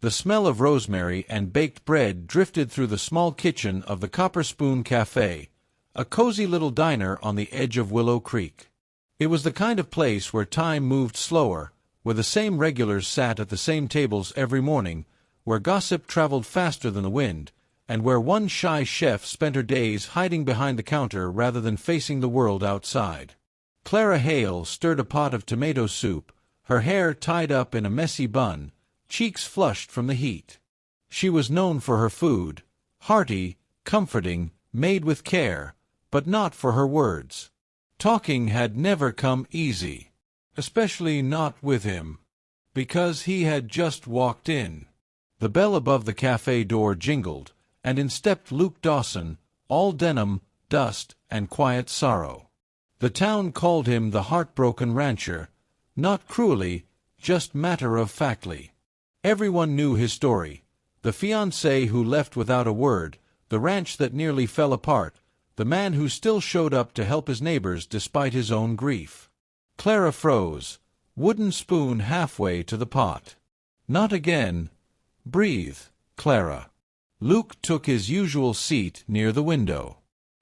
The smell of rosemary and baked bread drifted through the small kitchen of the Copper Spoon Café, a cozy little diner on the edge of Willow Creek. It was the kind of place where time moved slower, where the same regulars sat at the same tables every morning, where gossip traveled faster than the wind, and where one shy chef spent her days hiding behind the counter rather than facing the world outside. Clara Hale stirred a pot of tomato soup, her hair tied up in a messy bun, cheeks flushed from the heat. She was known for her food, hearty, comforting, made with care, but not for her words. Talking had never come easy, especially not with him, because he had just walked in. The bell above the cafe door jingled, and in stepped Luke Dawson, all denim, dust, and quiet sorrow. The town called him the Heartbroken Rancher, not cruelly, just matter-of-factly. Everyone knew his story: the fiancé who left without a word, the ranch that nearly fell apart, the man who still showed up to help his neighbors despite his own grief. Clara froze, wooden spoon halfway to the pot. Not again. Breathe, Clara. Luke took his usual seat near the window.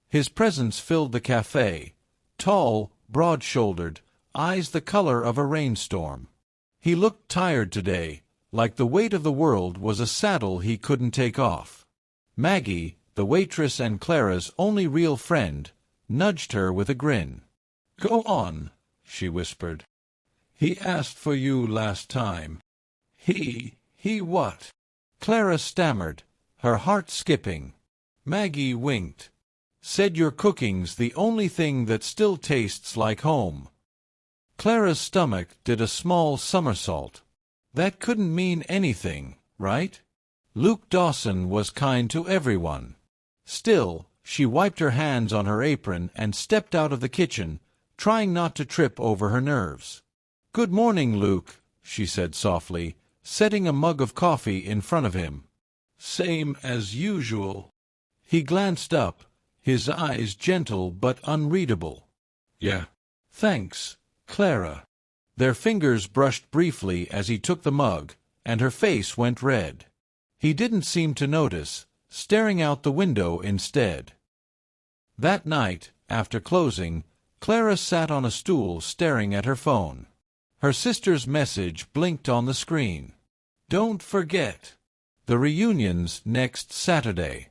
His presence filled the cafe, tall, broad-shouldered, eyes the color of a rainstorm. He looked tired today, like the weight of the world was a saddle he couldn't take off. Maggie, the waitress and Clara's only real friend, nudged her with a grin. "Go on," she whispered. "He asked for you last time." He what?" Clara stammered, her heart skipping. Maggie winked. "Said your cooking's the only thing that still tastes like home." Clara's stomach did a small somersault. That couldn't mean anything, right? Luke Dawson was kind to everyone. Still, she wiped her hands on her apron and stepped out of the kitchen, trying not to trip over her nerves. "Good morning, Luke," she said softly, setting a mug of coffee in front of him. "Same as usual." He glanced up, his eyes gentle but unreadable. "Yeah. Thanks, Clara." Their fingers brushed briefly as he took the mug, and her face went red. He didn't seem to notice, staring out the window instead. That night, after closing, Clara sat on a stool staring at her phone. Her sister's message blinked on the screen. "Don't forget. The reunion's next Saturday.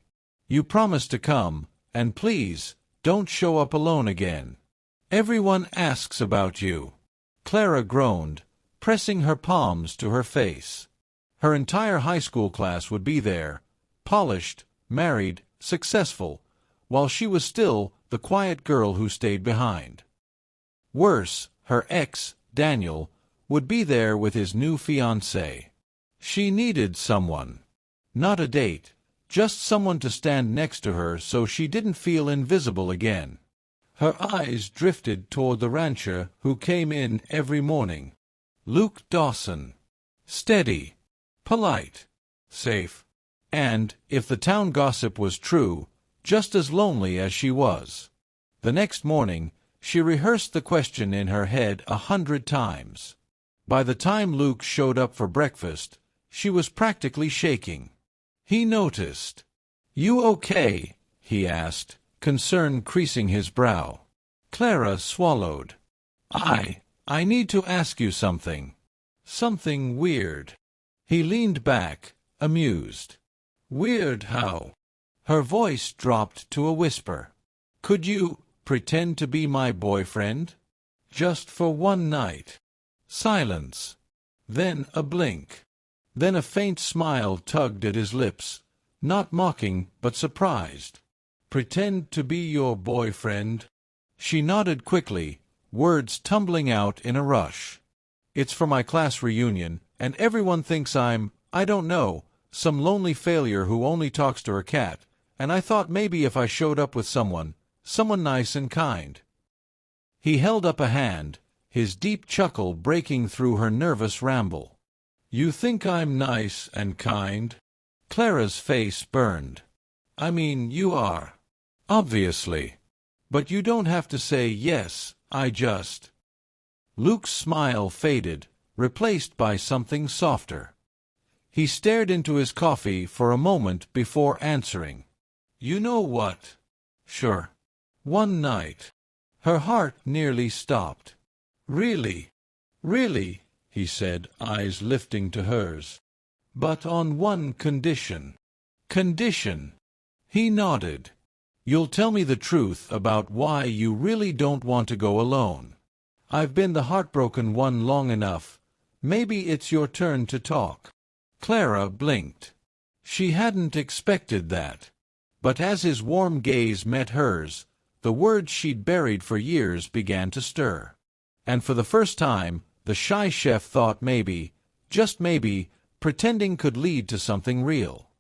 You promised to come, and please, don't show up alone again. Everyone asks about you." Clara groaned, pressing her palms to her face. Her entire high school class would be there, polished, married, successful, while she was still the quiet girl who stayed behind. Worse, her ex, Daniel, would be there with his new fiancé. She needed someone. Not a date, just someone to stand next to her so she didn't feel invisible again. Her eyes drifted toward the rancher who came in every morning. Luke Dawson. Steady, polite, safe, and, if the town gossip was true, just as lonely as she was. The next morning, she rehearsed the question in her head 100 times. By the time Luke showed up for breakfast, she was practically shaking. He noticed. "You okay?" he asked, concern creasing his brow. Clara swallowed. I need to ask you something. Something weird." He leaned back, amused. "Weird how?" Her voice dropped to a whisper. "Could you pretend to be my boyfriend? Just for one night?" Silence. Then a blink. Then a faint smile tugged at his lips, not mocking but surprised. "Pretend to be your boyfriend?" She nodded quickly, words tumbling out in a rush. "It's for my class reunion, and everyone thinks I don't know, some lonely failure who only talks to her cat, and I thought maybe if I showed up with someone nice and kind." He held up a hand, his deep chuckle breaking through her nervous ramble. "You think I'm nice and kind?" Clara's face burned. "I mean, you are. Obviously. But you don't have to say yes, I just—" Luke's smile faded, replaced by something softer. He stared into his coffee for a moment before answering. You know what? Sure. One night. Her heart nearly stopped. Really? Really? He said, eyes lifting to hers. But on one condition. Condition? He nodded. You'll tell me the truth about why you really don't want to go alone. I've been the heartbroken one long enough. Maybe it's your turn to talk. Clara blinked. She hadn't expected that. But as his warm gaze met hers, the words she'd buried for years began to stir. And for the first time, the shy chef thought maybe, just maybe, pretending could lead to something real.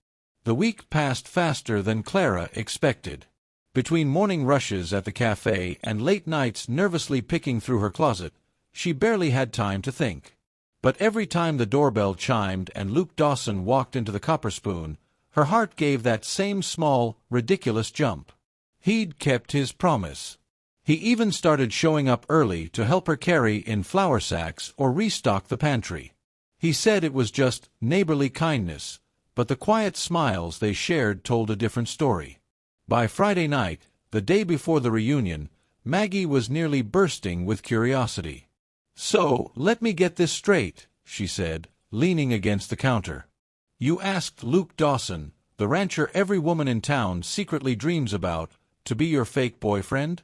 The week passed faster than Clara expected. Between morning rushes at the cafe and late nights nervously picking through her closet, she barely had time to think. But every time the doorbell chimed and Luke Dawson walked into the Copper Spoon, her heart gave that same small, ridiculous jump. He'd kept his promise. He even started showing up early to help her carry in flour sacks or restock the pantry. He said it was just neighborly kindness, but the quiet smiles they shared told a different story. By Friday night, the day before the reunion, Maggie was nearly bursting with curiosity. So, let me get this straight, she said, leaning against the counter. You asked Luke Dawson, the rancher every woman in town secretly dreams about, to be your fake boyfriend?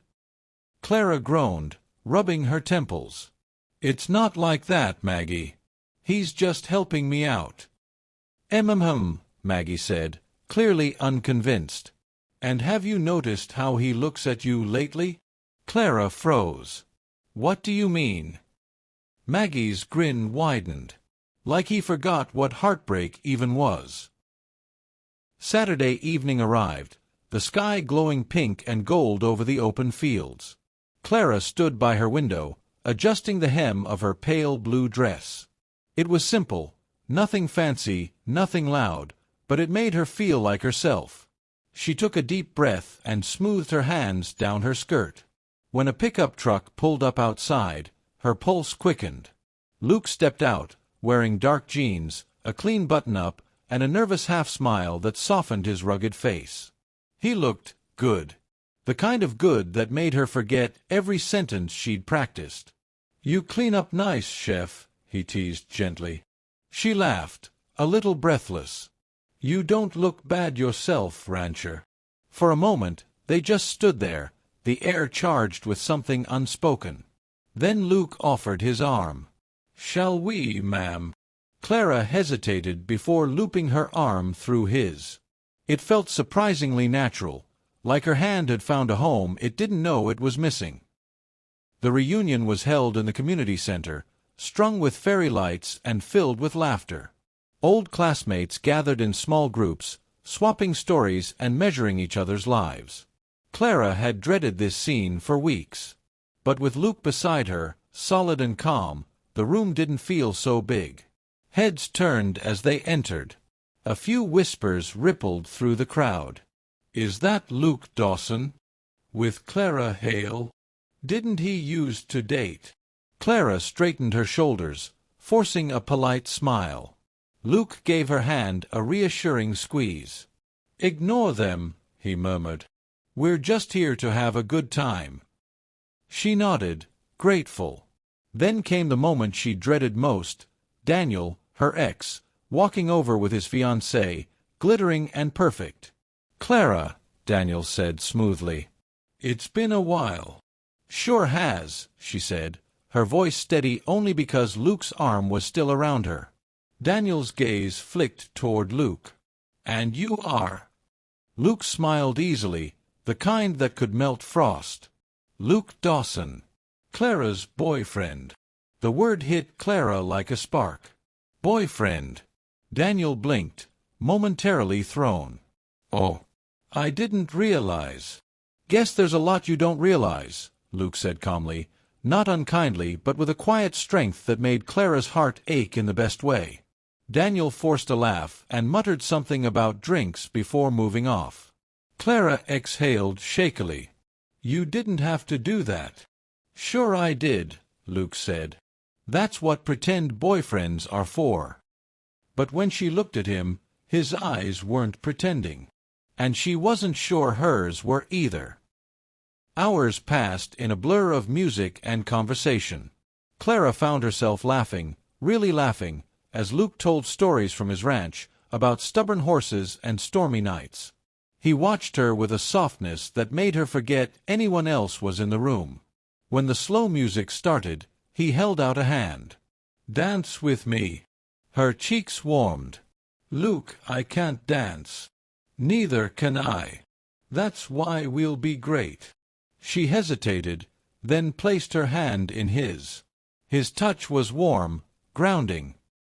Clara groaned, rubbing her temples. It's not like that, Maggie. He's just helping me out. Maggie said, clearly unconvinced. And have you noticed how he looks at you lately? Clara froze. What do you mean? Maggie's grin widened. Like he forgot what heartbreak even was. Saturday evening arrived, the sky glowing pink and gold over the open fields. Clara stood by her window, adjusting the hem of her pale blue dress. It was simple, nothing fancy, nothing loud, but it made her feel like herself. She took a deep breath and smoothed her hands down her skirt. When a pickup truck pulled up outside, her pulse quickened. Luke stepped out, wearing dark jeans, a clean button-up, and a nervous half-smile that softened his rugged face. He looked good. The kind of good that made her forget every sentence she'd practiced. You clean up nice, chef, he teased gently. She laughed, a little breathless. You don't look bad yourself, rancher. For a moment, they just stood there, the air charged with something unspoken. Then Luke offered his arm. Shall we, ma'am? Clara hesitated before looping her arm through his. It felt surprisingly natural, like her hand had found a home it didn't know it was missing. The reunion was held in the community center, strung with fairy lights and filled with laughter. Old classmates gathered in small groups, swapping stories and measuring each other's lives. Clara had dreaded this scene for weeks. But with Luke beside her, solid and calm, the room didn't feel so big. Heads turned as they entered. A few whispers rippled through the crowd. Is that Luke Dawson? With Clara Hale? Didn't he used to date? Clara straightened her shoulders, forcing a polite smile. Luke gave her hand a reassuring squeeze. Ignore them, he murmured. We're just here to have a good time. She nodded, grateful. Then came the moment she dreaded most, Daniel, her ex, walking over with his fiancée, glittering and perfect. Clara, Daniel said smoothly. It's been a while. Sure has, she said, her voice steady only because Luke's arm was still around her. Daniel's gaze flicked toward Luke. And you are? Luke smiled easily, the kind that could melt frost. Luke Dawson. Clara's boyfriend. The word hit Clara like a spark. Boyfriend. Daniel blinked, momentarily thrown. Oh, I didn't realize. Guess there's a lot you don't realize, Luke said calmly, not unkindly but with a quiet strength that made Clara's heart ache in the best way. Daniel forced a laugh and muttered something about drinks before moving off. Clara exhaled shakily. You didn't have to do that. Sure I did, Luke said. That's what pretend boyfriends are for. But when she looked at him, his eyes weren't pretending. And she wasn't sure hers were either. Hours passed in a blur of music and conversation. Clara found herself laughing, really laughing, as Luke told stories from his ranch about stubborn horses and stormy nights. He watched her with a softness that made her forget anyone else was in the room. When the slow music started, he held out a hand. "Dance with me." Her cheeks warmed. "Luke, I can't dance." "Neither can I." "That's why we'll be great." She hesitated, then placed her hand in his. His touch was warm, grounding.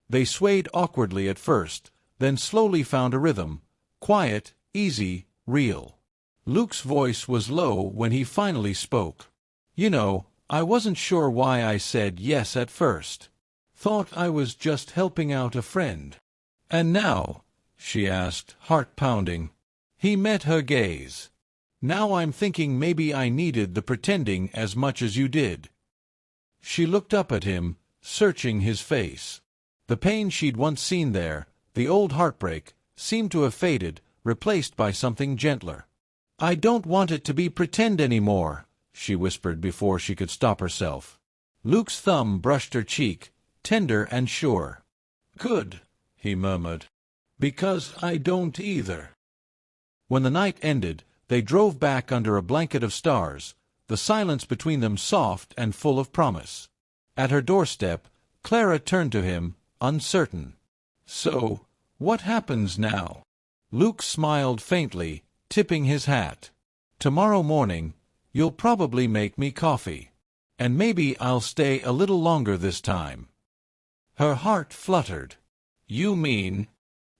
They swayed awkwardly at first, then slowly found a rhythm, quiet, easy, real. Luke's voice was low when he finally spoke. "You know, I wasn't sure why I said yes at first. Thought I was just helping out a friend." "And now?" she asked, heart pounding. He met her gaze. "Now I'm thinking maybe I needed the pretending as much as you did." She looked up at him, searching his face. The pain she'd once seen there, the old heartbreak, seemed to have faded, replaced by something gentler. "I don't want it to be pretend anymore," she whispered before she could stop herself. Luke's thumb brushed her cheek, tender and sure. "Good," he murmured. "Because I don't either." When the night ended, they drove back under a blanket of stars, the silence between them soft and full of promise. At her doorstep, Clara turned to him, uncertain. "So, what happens now?" Luke smiled faintly, tipping his hat. "Tomorrow morning, you'll probably make me coffee. And maybe I'll stay a little longer this time." Her heart fluttered. "You mean?"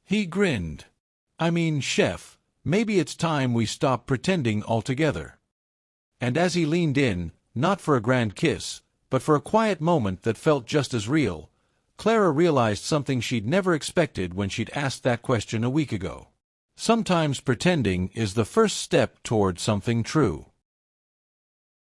He grinned. "I mean, Chef, maybe it's time we stop pretending altogether." And as he leaned in, not for a grand kiss, but for a quiet moment that felt just as real, Clara realized something she'd never expected when she'd asked that question a week ago. Sometimes pretending is the first step toward something true.